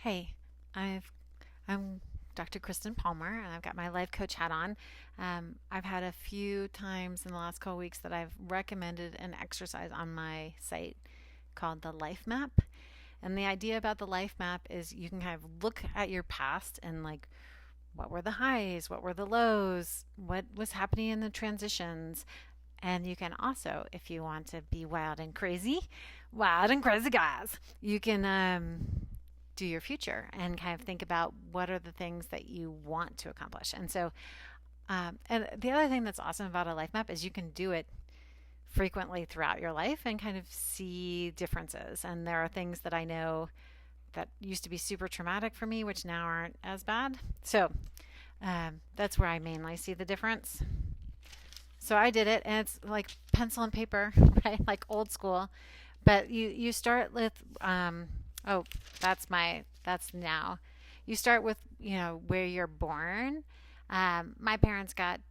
Hey, I'm Dr. Kristen Palmer, and I've got my life coach hat on. I've had a few times in the last couple weeks that I've recommended an exercise on my site called the Life Map. And the idea about the Life Map is you can kind of look at your past and like what were the highs, what were the lows, what was happening in the transitions. And you can also, if you want to be wild and crazy guys, you can do your future and kind of think about what are the things that you want to accomplish. And the other thing that's awesome about a life map is you can do it frequently throughout your life and kind of see differences. And there are things that I know that used to be super traumatic for me, which now aren't as bad. So that's where I mainly see the difference. So I did it, and it's like pencil and paper, right? Like old school. But you start with oh, that's now. You start with, where you're born. My parents got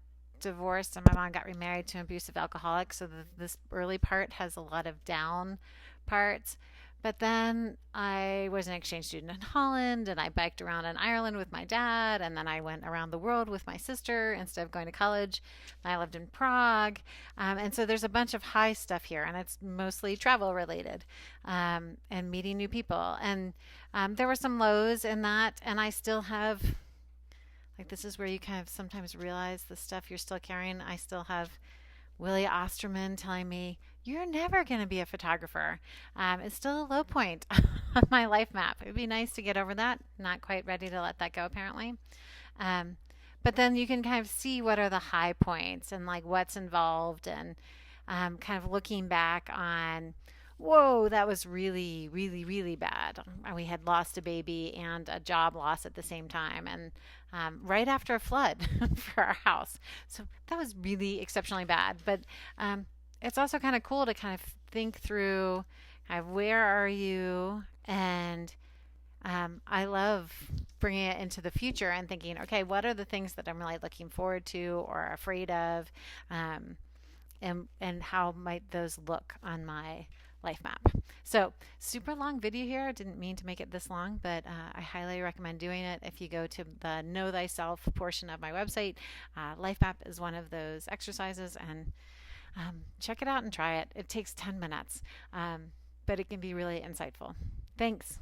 divorced and my mom got remarried to an abusive alcoholic, so this early part has a lot of down parts. But then I was an exchange student in Holland, and I biked around in Ireland with my dad, and then I went around the world with my sister instead of going to college. I lived in Prague. And so there's a bunch of high stuff here, and it's mostly travel related, and meeting new people. And there were some lows in that, and I still have, like, this is where you kind of sometimes realize the stuff you're still carrying. I still have Willie Osterman telling me, "You're never going to be a photographer." It's still a low point on my life map. It would be nice to get over that. Not quite ready to let that go, apparently. Um, but then you can kind of see what are the high points and like what's involved, and kind of looking back on, whoa, that was really, really, really bad. We had lost a baby and a job loss at the same time, and right after a flood for our house. So that was really exceptionally bad. But it's also kind of cool to kind of think through kind of where are you, and I love bringing it into the future and thinking, okay, what are the things that I'm really looking forward to or afraid of, um, and how might those look on my life map. So super long video here. I didn't mean to make it this long, but I highly recommend doing it. If you go to the Know Thyself portion of my website, life map is one of those exercises, and check it out and try it. It takes 10 minutes, but it can be really insightful. Thanks.